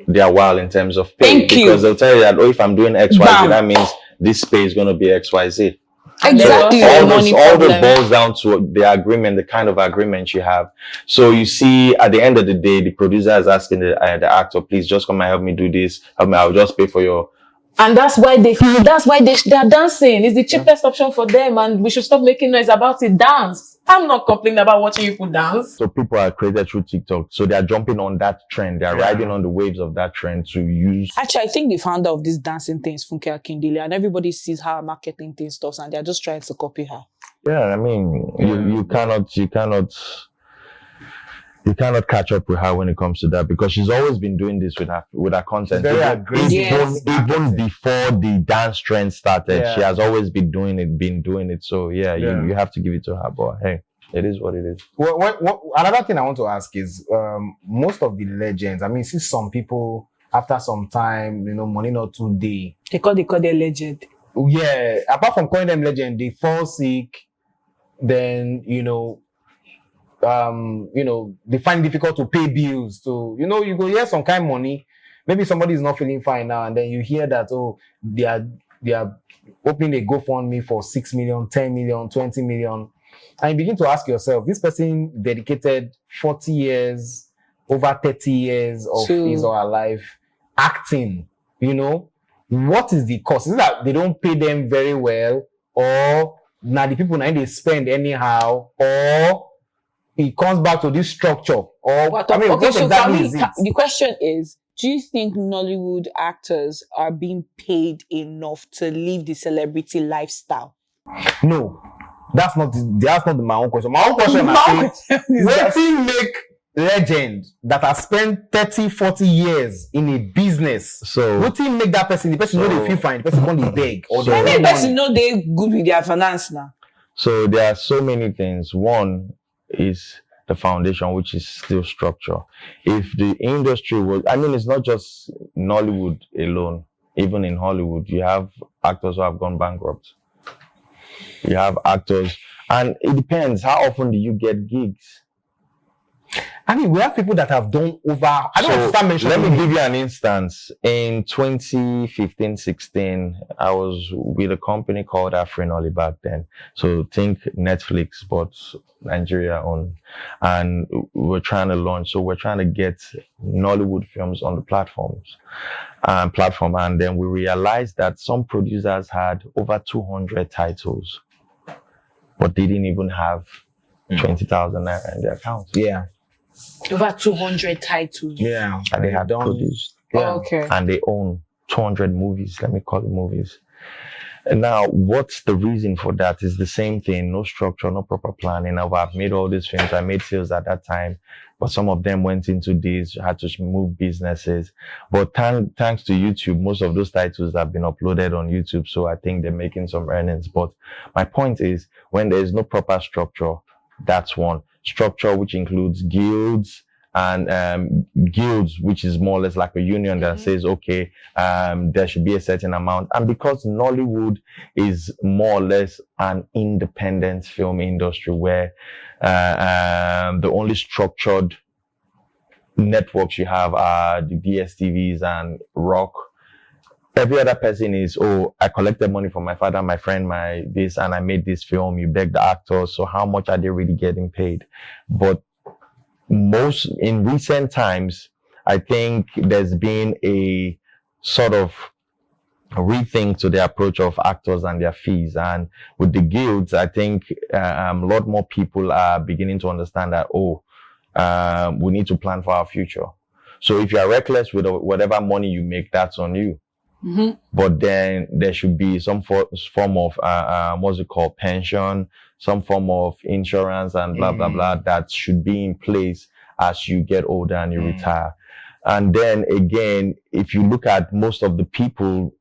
their while in terms of pay. Thank you. Because they'll tell you that, oh, if I'm doing XYZ, Bam. that means this pay is going to be XYZ. And then Exactly. also all a money this problem. boils down to the agreement, the kind of agreement you have. So you see, at the end of the day, the producer is asking the actor, please just come and help me do this. Help me, I'll just pay for your. And that's why they are dancing. It's the cheapest option for them, and we should stop making noise about it. Dance. I'm not complaining about watching people dance. So people are created through TikTok. So they are jumping on that trend. They are Yeah. riding on the waves of that trend to use. actually, I think the founder of this dancing thing is Funke Akindele, and everybody sees how her marketing thing stuff, and they're just trying to copy her. Yeah, I mean, you cannot catch up with her when it comes to that, because she's always been doing this with her content. Very Even- aggressive. Yes. even before the dance trend started, Yeah. she has always been doing it. So yeah, Yeah. You have to give it to her. But hey, it is what it is. Another thing I want to ask is, most of the legends, I mean, see some people, after some time, money not too day. They call their legend. Yeah, apart from calling them legend, they fall sick, then, they find it difficult to pay bills. So, you go hear some kind of money. Maybe somebody is not feeling fine now, and then you hear that, oh, they are opening a GoFundMe for 6 million, 10 million, 20 million. And you begin to ask yourself, this person dedicated 40 years, over 30 years of To- his or her life acting, what is the cost? Is it that they don't pay them very well, or now the people now they spend anyhow, or it comes back to this structure, or what Okay, so exactly can is we, it? the question is, do you think Nollywood actors are being paid enough to live the celebrity lifestyle? No, that's not my own question. My own question is wetin make legend that has spent 30, 40 years in a business, So wetin make that person, the person know they feel fine, the person can't beg, or So- they I owe mean, money. person know they good with their finance now. So there are so many things. One is the foundation, which is still structure. If the industry was, I mean, it's not just Nollywood alone. Even in Hollywood, you have actors who have gone bankrupt. You have actors, and it depends. How often do you get gigs? I mean, we have people that have done over. I don't want to start Let mentioning. me give you an instance. In 2015-16, I was with a company called Afrinoli back then. So think Netflix, but Nigeria on. And we're trying to launch. So we're trying to get Nollywood films on the platform. And then we realized that some producers had over 200 titles, but they didn't even have 20,000 naira in their account. Yeah, Over 200 titles. yeah, And they had done. produced. Yeah. Oh, okay. And they own 200 movies. Let me call it movies. And now, what's the reason for that? Is the same thing. No structure, no proper planning. Now, I've made all these films. I made sales at that time, but some of them went into this, had to move businesses. But thanks to YouTube, most of those titles have been uploaded on YouTube. So I think they're making some earnings. But my point is, when there is no proper structure, that's one. Structure, which includes guilds, and guilds, which is more or less like a union that says, okay, there should be a certain amount. And because Nollywood is more or less an independent film industry where the only structured networks you have are the DSTVs and Rock. Every other person is, oh, I collected money from my father, my friend, my this, and I made this film. You beg the actors. So how much are they really getting paid? But in recent times, I think there's been a sort of rethink to the approach of actors and their fees. And with the guilds, I think a lot more people are beginning to understand that, we need to plan for our future. So if you are reckless with whatever money you make, that's on you. But then there should be some form of what's it called, pension, some form of insurance and blah blah blah that should be in place as you get older and you retire. And then again, if you look at most of the people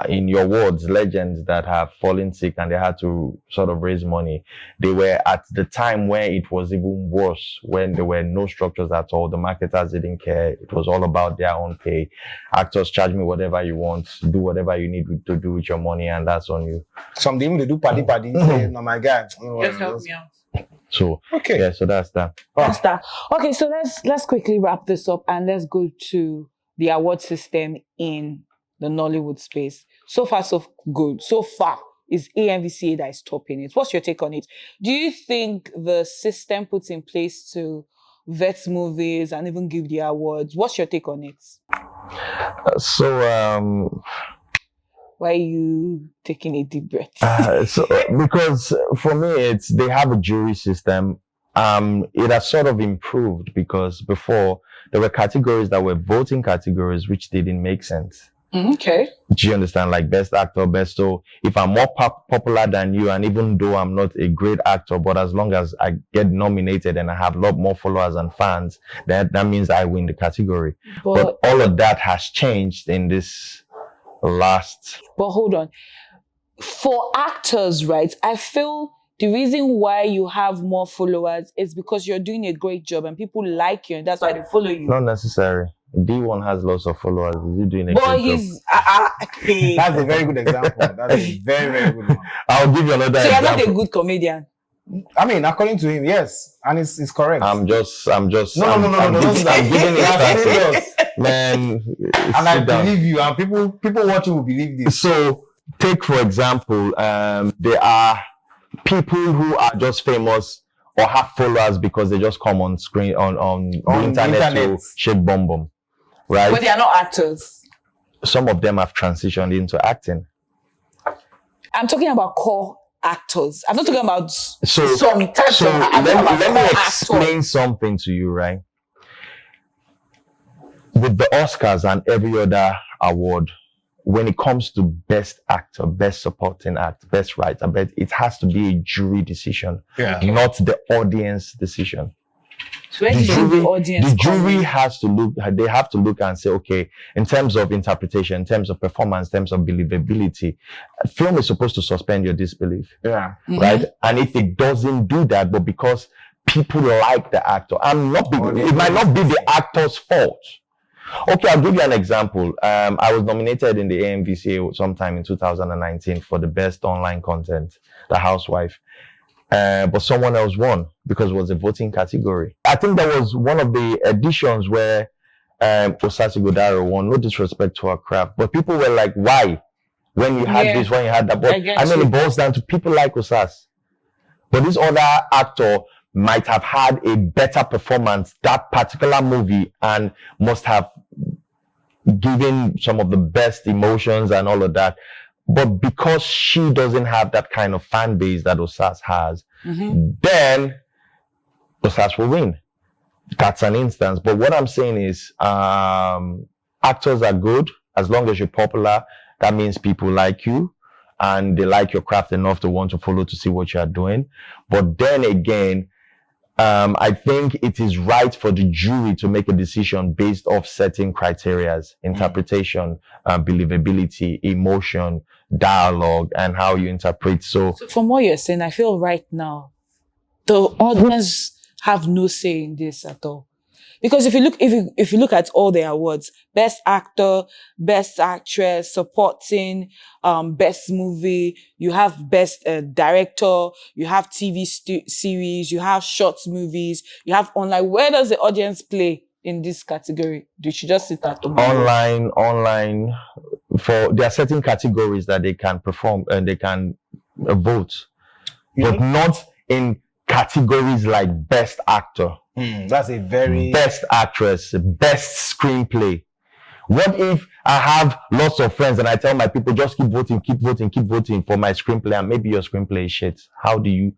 in your wards, legends that have fallen sick and they had to sort of raise money, they were at the time where it was even worse, when there were no structures at all. The marketers didn't care. It was all about their own pay. Actors, charge me whatever you want, do whatever you need to do with your money, and that's on you. Some even they do party, say, no, my guy. Just help me out. So Okay. yeah, so that's that. That's that. Okay, so let's quickly wrap this up and let's go to the award system in the Nollywood space. So far, so good. So far, is AMVCA that is topping it. What's your take on it? Do you think the system put in place to vet movies and even give the awards, what's your take on it? Why are you taking a deep breath? Because for me, they have a jury system. It has sort of improved because before there were categories that were voting categories, which didn't make sense. Okay. Do you understand? Like best actor, best. So if I'm more popular than you, and even though I'm not a great actor, but as long as I get nominated and I have a lot more followers and fans, that means I win the category. But all of that has changed in this last. But hold on. For actors, right? I feel the reason why you have more followers is because you're doing a great job and people like you, and that's why they follow you. Not necessary. D1 has lots of followers. Is he doing a but great he's job? That's a very good example. That's a very, very good one. I'll give you another so example. you're not a good comedian. I mean, according to him, yes, and it's correct. I'm just. No. I'm giving it serious. Man, And I believe you, and people watching will believe this. So, take for example, there are people who are just famous or have followers because they just come on screen on the internet to shake bum bum, right? But they are not actors. Some of them have transitioned into acting. I'm talking about core actors. I'm not talking about some types of. Let me explain something to you, right? With the Oscars and every other award, when it comes to best actor, best supporting actor, best writer, it has to be a jury decision, not the audience decision. So where the audience the jury has to look. They have to look and say, okay, in terms of interpretation, in terms of performance, in terms of believability, film is supposed to suspend your disbelief, right? And if it doesn't do that, but because people like the actor, it might not be the actor's fault. Okay, I'll give you an example. I was nominated in the AMVCA sometime in 2019 for the best online content, The Housewife. But someone else won because it was a voting category. I think that was one of the editions where Osasi Godaro won. No disrespect to her craft, but people were like, why? When you had this, when you had that. But I mean, it boils down to people like Osas. But this other actor might have had a better performance that particular movie and must have given some of the best emotions and all of that. But because she doesn't have that kind of fan base that Osas has, then Osas will win. That's an instance. But what I'm saying is, actors are good as long as you're popular. That means people like you and they like your craft enough to want to follow to see what you are doing. But then again, I think it is right for the jury to make a decision based off certain criteria: interpretation, believability, emotion, dialogue, and how you interpret. So from what you're saying, I feel right now, the audience have no say in this at all. Because if you look at all the awards, best actor, best actress, supporting, best movie, you have best director, you have TV series, you have short movies, you have online. Where does the audience play in this category? They should just sit at home. Online. There are certain categories that they can perform and they can vote, but not in categories like best actor. That's a very best actress, best screenplay. What if I have lots of friends and I tell my people just keep voting for my screenplay, and maybe your screenplay is shit? How do you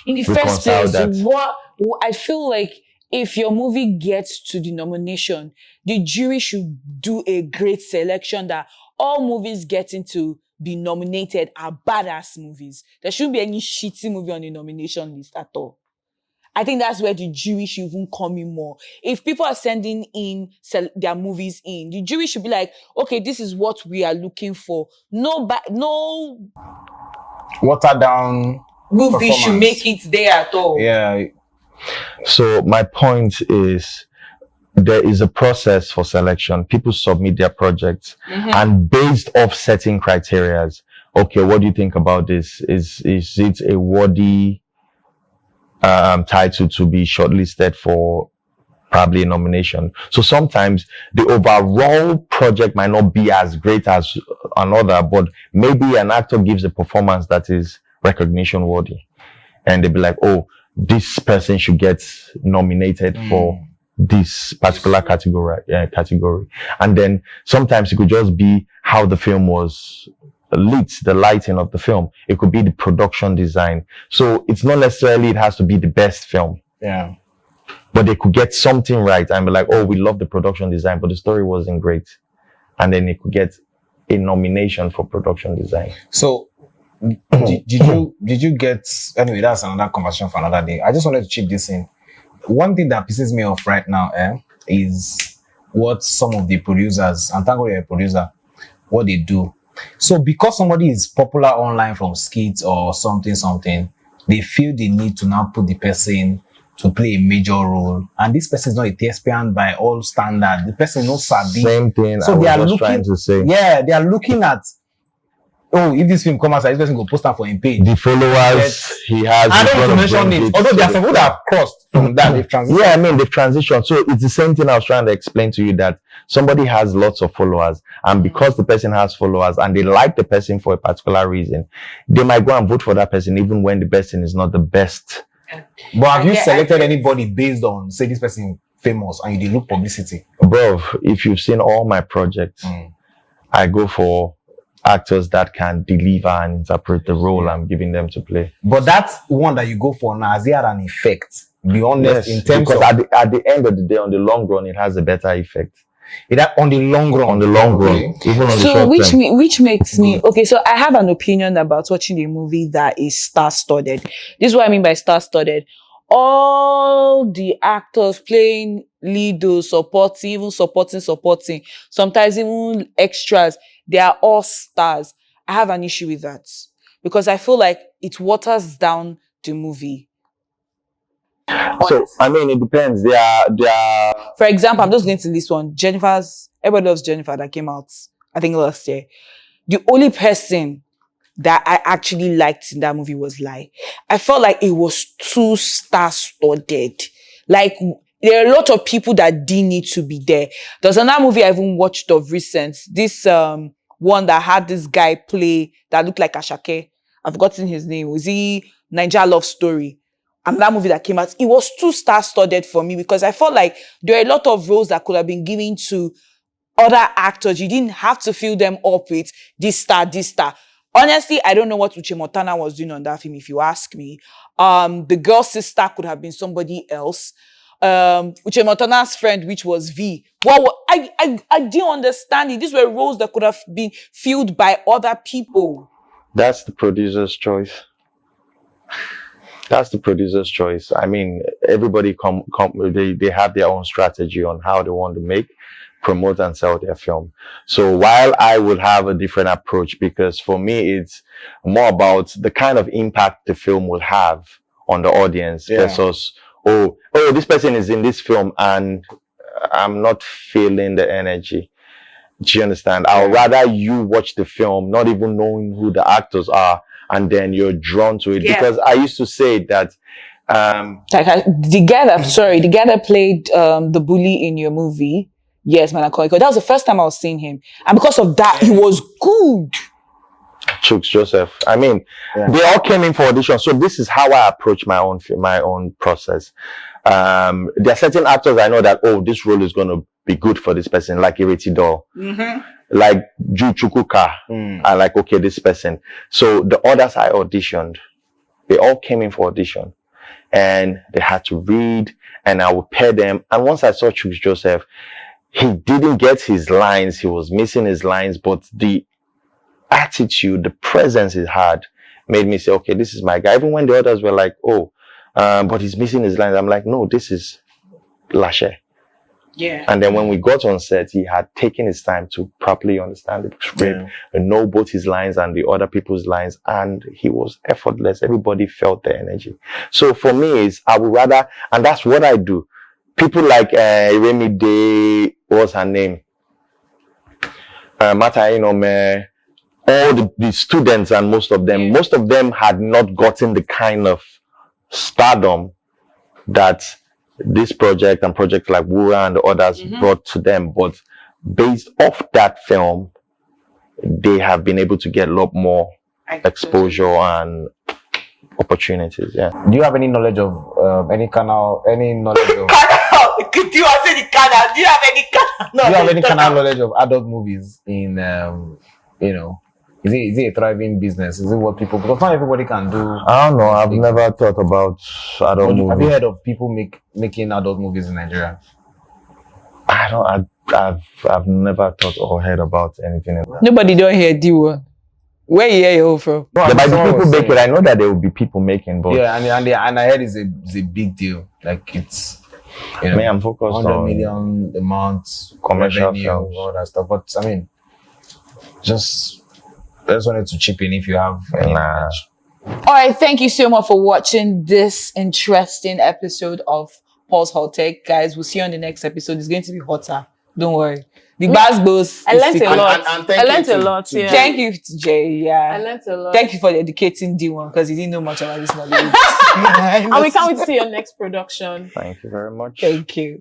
in the first place, that? what I feel like if your movie gets to the nomination, the jury should do a great selection that all movies getting to be nominated are badass movies. There shouldn't be any shitty movie on the nomination list at all. I think that's where the jury should even come in more. If people are sending in their movies in, the jury should be like, okay, this is what we are looking for. No Watered down movie should make it there at all. Yeah. So my point is, there is a process for selection. People submit their projects, and based off certain criteria, okay, what do you think about this? Is it a worthy title to be shortlisted for probably a nomination? So sometimes the overall project might not be as great as another, but maybe an actor gives a performance that is recognition worthy, and they'll be like, oh, this person should get nominated for this particular category. And then sometimes it could just be how the film was lit, the lighting of the film. It could be the production design. So it's not necessarily it has to be the best film. Yeah. But they could get something right and be like, oh, we love the production design, but the story wasn't great. And then it could get a nomination for production design. So did you get, anyway, that's another conversation for another day. I just wanted to chip this in. One thing that pisses me off right now is what some of the producers, and thank God you're a producer, what they do. So because somebody is popular online from skits or something, they feel the need to now put the person to play a major role. And this person is not a thespian by all standards. The person knows sabi. Same thing So I they are was just looking, trying to say. Yeah, they are looking at, oh, if this film comes out, this person go post up for him page. The followers he has. I don't want to mention names, although there are some people that have crossed from that, they've transitioned. Yeah, I mean, they've transitioned. So it's the same thing I was trying to explain to you, that somebody has lots of followers, and because the person has followers and they like the person for a particular reason, they might go and vote for that person even when the person is not the best. But have you selected anybody based on, say, this person famous and you did look publicity? Bro, if you've seen all my projects, I go for actors that can deliver and interpret the role I'm giving them to play. But that one that you go for now, has it had an effect? Be honest, in terms because of... at the end of the day, on the long run, it has a better effect. On the long run. On the long run. Even on the So short term. which makes me okay. So I have an opinion about watching a movie that is star-studded. This is what I mean by star-studded. All the actors playing lead, supporting, even supporting, sometimes even extras, they are all stars. I have an issue with that because I feel like it waters down the movie. So, I mean, it depends. They are. For example, I'm just going to list one. Everybody Loves Jennifer, that came out, I think, last year. The only person that I actually liked in that movie was Lai. I felt like it was too star-studded. Like, there are a lot of people that didn't need to be there. There's another movie I even watched of recent. This one that had this guy play that looked like Ashake. I've forgotten his name. Was he Nigerian Love Story? And that movie that came out, it was too star-studded for me because I felt like there are a lot of roles that could have been given to other actors. You didn't have to fill them up with this star. Honestly, I don't know what Uche Montana was doing on that film, if you ask me. The girl's sister could have been somebody else. Uche Montana's friend, which was V. Well, I didn't understand it. These were roles that could have been filled by other people. That's the producer's choice. That's the producer's choice. I mean, everybody they have their own strategy on how they want to promote and sell their film. So while I would have a different approach, because for me, it's more about the kind of impact the film will have on the audience versus, oh, this person is in this film and I'm not feeling the energy. Do you understand? I would rather you watch the film, not even knowing who the actors are, and then you're drawn to it. Yeah. Because I used to say that the guy that played the bully in your movie, yes, Madam Koiko, that was the first time I was seeing him, and because of that, he was good. Chooks Joseph. I mean, they all came in for audition. So this is how I approach my own process. There are certain actors I know that, oh, this role is going to be good for this person, like Ireti Doll. Like Ju Chukuka. I like, okay, this person. So the others I auditioned, they all came in for audition. and they had to read, and I would pair them. And once I saw Chuks Joseph, he didn't get his lines. He was missing his lines, but the attitude, the presence he had made me say, okay, this is my guy. Even when the others were like, oh, but he's missing his lines. I'm like, no, this is Lashe. Yeah. And then when we got on set, he had taken his time to properly understand the script and know both his lines and the other people's lines. And he was effortless. Everybody felt the energy. So for me, I would rather, and that's what I do. People like Remy Day, what's her name? Mata Inome, all the students, and most of them had not gotten the kind of stardom that this project and projects like Wura and the others brought to them. But based off that film, they have been able to get a lot more exposure and opportunities. Yeah. Do you have any knowledge of any knowledge of? Do you have any canal? Do you have any canal? Do you have any kind of knowledge of adult movies in you know? Is it a thriving business? Is it what people, because not everybody can do? I don't know. I've never thought about adult movies. Have you heard of people making adult movies in Nigeria? I've never thought or heard about anything like that. Nobody don't hear D1. Where you hear you from? No, there might be people making. I know that there will be people making, but yeah, and I heard it's a big deal. Like it's, you know, I mean, I'm focused 100 on million a month, commercial revenue, films, all that stuff. But I mean, I just wanted to chip in if you have any knowledge. All right, thank you so much for watching this interesting episode of Pulse Hot Tech. Guys, we'll see you on the next episode. It's going to be hotter. Don't worry. The buzz goes. I learned a lot. And I learned a lot. Yeah. Thank you, Jay. Yeah. I learned a lot. Thank you for educating D1 because he didn't know much about this Nollywood. And we can't wait to see your next production. thank you very much. Thank you.